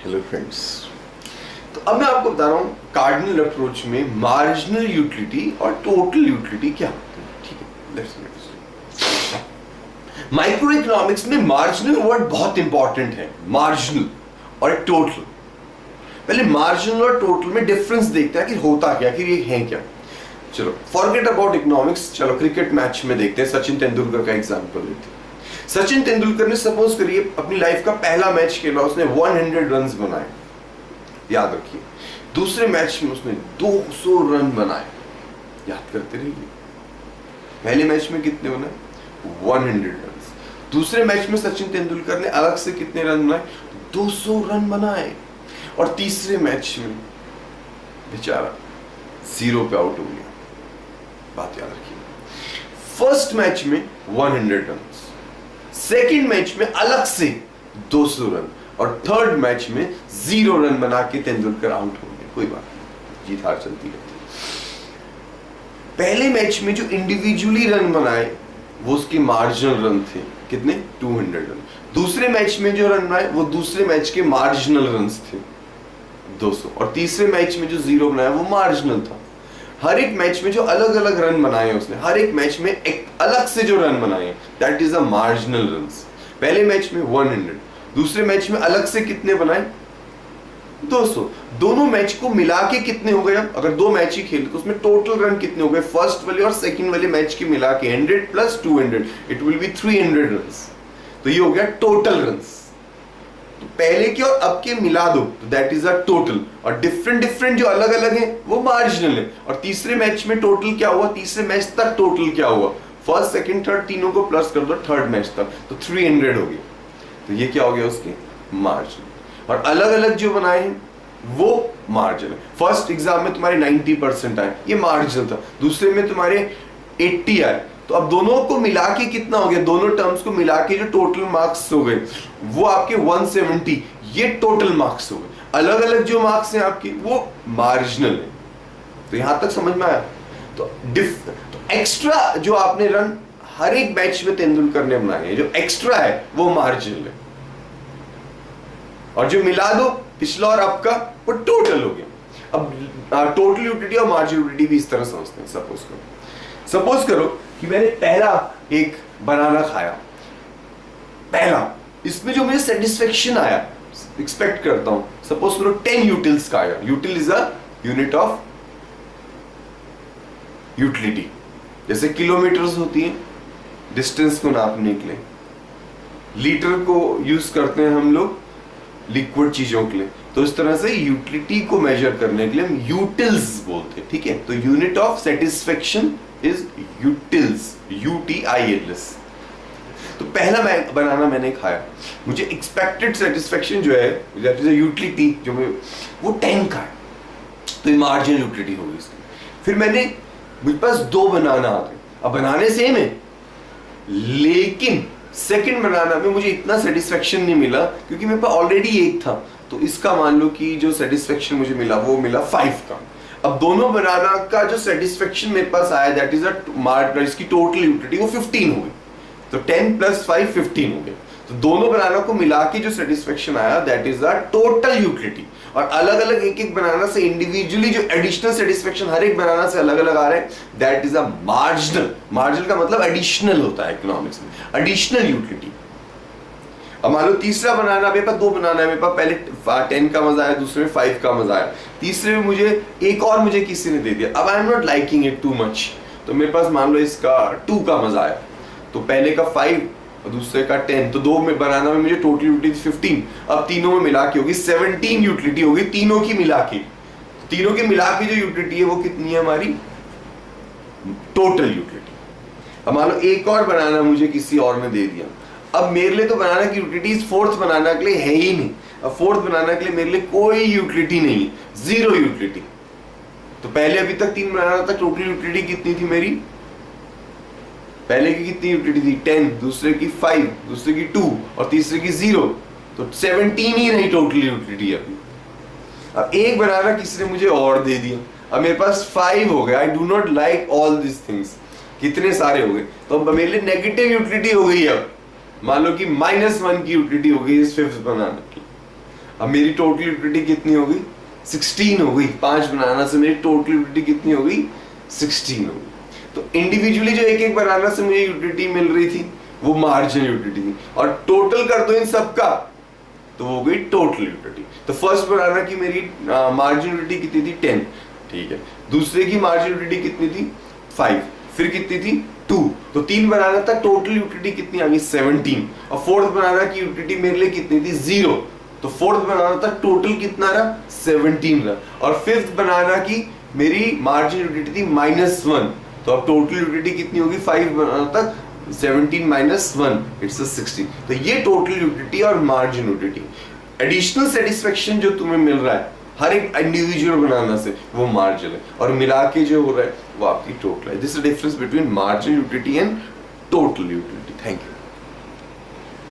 Hello friends. तो अब मैं आपको बता रहा हूँ कार्डिनल अप्रोच में मार्जिनल यूटिलिटी और टोटल यूटिलिटी क्या होती है। ठीक है, लेट्स माइक्रो इकोनॉमिक्स में मार्जिनल वर्ड बहुत इंपॉर्टेंट है। मार्जिनल और टोटल। पहले मार्जिनल और टोटल में डिफरेंस देखते हैं कि होता क्या, कि ये है क्या। चलो फॉरगेट अबाउट इकोनॉमिक्स, चलो क्रिकेट मैच में देखते हैं। सचिन तेंदुलकर का एग्जांपल लेते हैं। सचिन तेंदुलकर ने सपोज करिए अपनी लाइफ का पहला मैच खेला, उसने 100 रन्स बनाए, याद रखिए। दूसरे मैच में उसने 200 रन बनाए, याद करते रहिए। पहले मैच में कितने बनाए? 100 रन। दूसरे मैच में सचिन तेंदुलकर ने अलग से कितने रन बनाए? 200 रन बनाए। और तीसरे मैच में बेचारा 0 पे आउट हो गया। बात याद रखिए, फर्स्ट मैच में 100 रन, सेकेंड मैच में अलग से 200 रन और थर्ड मैच में 0 रन बना के तेंदुलकर आउट हो गए। कोई बात नहीं, जीत हार चलती रहती। पहले मैच में जो इंडिविजुअली रन बनाए वो उसके मार्जिनल रन थे, कितने? 200 रन। दूसरे मैच में जो रन बनाए वो दूसरे मैच के मार्जिनल रन्स थे, 200। और तीसरे मैच में जो 0 बनाया वो मार्जिनल था। हर एक मैच में जो अलग अलग रन बनाए उसने, हर एक मैच में एक अलग से जो रन बनाए, that is a marginal runs. पहले मैच में 100, दूसरे मैच में अलग से कितने बनाए? 200। दोनों मैच को मिला के कितने हो गए? अगर दो मैच ही खेले तो उसमें टोटल रन कितने हो गए? फर्स्ट वाले और सेकंड वाले मैच के मिला के 100 plus 200, it will be 300 runs. तो ये हो गया टोटल रन्स। तो पहले के और अब के मिला दो तो दैट इज अ टोटल। और डिफरेंट जो अलग अलग हैं वो मार्जिनल है। और तीसरे मैच में टोटल क्या हुआ? तीसरे मैच तक टोटल क्या हुआ? फर्स्ट सेकंड थर्ड तीनों को प्लस कर दो थर्ड मैच तक, तो 300 हो गया। तो ये क्या हो गया? उसके मार्जिन। और अलग अलग जो बनाए हैं वो मार्जिन है। फर्स्ट एग्जाम में तुम्हारे 90% आए, ये मार्जिन था। दूसरे में तुम्हारे 80 आए, तो अब दोनों को मिला के कितना हो गया? दोनों टर्म्स को मिला के जो टोटल मार्क्स हो गए वो आपके 170, ये टोटल मार्क्स हो गए। अलग अलग जो मार्क्स हैं आपके वो मार्जिनल है। तो यहां तक समझ में आया? तो एक्स्ट्रा जो आपने रन हर एक मैच में तेंदुलकर ने बनाए हैं, जो एक्स्ट्रा है वो मार्जिनल है। और जो मिला दो पिछला और अब का वो टोटल हो गया। अब टोटल यूटिलिटी और मार्जिनल यूटिलिटी भी इस तरह समझते हैं। सपोज करो कि मैंने पहला एक बनाना खाया, पहला, इसमें जो मुझे सेटिस्फेक्शन आया, एक्सपेक्ट करता हूं, सपोज करो 10 यूटिल्स का आया। यूटिल is a unit of utility. जैसे किलोमीटर्स होती है डिस्टेंस को नापने के लिए, लीटर को यूज करते हैं हम लोग लिक्विड चीजों के लिए, तो इस तरह से यूटिलिटी को मेजर करने के लिए हम यूटिल्स बोलते हैं। ठीक है, तो unit of satisfaction is utils, UTILS। तो पहला बनाना मैंने खाया, मुझे एक्सपेक्टेड सेटिस्फेक्शन जो है दैट इज अ यूटिलिटी जो वो 10 का है, तो ये मार्जिनल यूटिलिटी होगी इसकी। फिर मुझे पास 2 बनाना आ गए। अब बनाने सेम है, लेकिन सेकंड बनाना में मुझे इतना सेटिस्फेक्शन नहीं मिला क्योंकि मेरे पास ऑलरेडी 1 था। तो इसका मान लो कि जो सेटिस्फेक्शन मुझे मिला वो मिला 5 का। अब दोनों बनाना का जो सेटिस्फेक्शन मेरे पास आया दैट इज इसकी टोटल यूटिलिटी वो 15 हो गई। तो 10 प्लस 5 15 हो गया। तो दोनों बनाना को मिला के जो सेटिस्फेक्शन आया that is the total utility. और अलग अलग एक एक बनाना से इंडिविजुअली जो एडिशनल सेटिस्फेक्शन हर एक बनाना से अलग अलग आ रहे हैं that is a marginal. Marginal का मतलब एडिशनल होता है इकोनॉमिक्स में, एडिशनल यूटिलिटी। अब मान लो तीसरा बनाना, मेरे पास 2 बनाना है, मेरे पास पहले 10 का मजा आया, दूसरे में 5 का मजा आया, तीसरे में मुझे एक और मुझे किसी ने दे दिया। अब I am not liking it too much, तो मेरे पास मान लो इसका 2 का मजा आया। तो पहले का 5 और दूसरे का 10, तो 2 में बनाना में मुझे टोटल यूटिलिटी 15। अब तीनों में मिला के होगी 17 यूटिलिटी होगी, तीनों की मिला के। तीनों की मिला के जो यूटिलिटी है वो कितनी है हमारी? Total utility. अब मान लो एक और बनाना मुझे किसी और ने दे दिया। अब मेरे लिए तो बनाना की यूटिलिटी फोर्थ बनाना के लिए है ही नहीं। अब फोर्थ बनाना के लिए मेरे लिए कोई यूटिलिटी नहीं है, 0 यूटिलिटी। तो पहले अभी तक 3 बनाना था, टोटल यूटिलिटी कितनी थी मेरी? पहले की कितनी यूटिलिटी थी? 10, दूसरे की 5, दूसरे की 2 और तीसरे की 0, तो 17 ही नहीं टोटल यूटिलिटी अभी। अब एक बनाना किसी ने मुझे और दे दिया, अब मेरे पास 5 हो गया। I do not like all this things, कितने सारे हो गए, तो अब मेरे लिए नेगेटिव यूटिलिटी हो गई। अब मान लो कि -1 की यूटिलिटी हो गई इस 5th बनाना की। अब मेरी टोटल यूटिलिटी कितनी हो गई? 16 हो गई। 5 बनाना से मेरी टोटल यूटिलिटी कितनी हो गई? 16 हो गई। तो इंडिविजुअली जो एक एक बनाना से मुझे यूटिलिटी मिल रही थी वो मार्जिनल यूटिलिटी थी, और टोटल कर दो इन सबका तो वो हो गई टोटल यूटिलिटी। तो फर्स्ट बनाना की मेरी मार्जिनल यूटिलिटी कितनी थी? 10, ठीक है। दूसरे की मार्जिनल यूटिलिटी कितनी थी? 5, फिर कितनी थी? 2। तो 3 बनाना था, टोटल यूटिलिटी कितनी आ गई? 17। और फोर्थ बनाना की यूटिलिटी मेरे लिए कितनी थी? 0। तो फोर्थ बनाना था, टोटल कितना रहा? 17 रहा। और फिफ्थ बनाना की मेरी मार्जिनल यूटिलिटी थी -1, तो अब टोटल यूटिलिटी कितनी होगी? 5 बनाना तक 17 - 1 इट्स 16। तो ये टोटल यूटिलिटी और मार्जिन यूटिलिटी। एडिशनल सेटिस्फेक्शन जो तुम्हें मिल रहा है हर एक इंडिविजुअल बनाना से वो मार्जिन है, और मिला के जो हो रहा है वो आपकी टोटल है। This is the difference between margin utility and total utility. Thank you.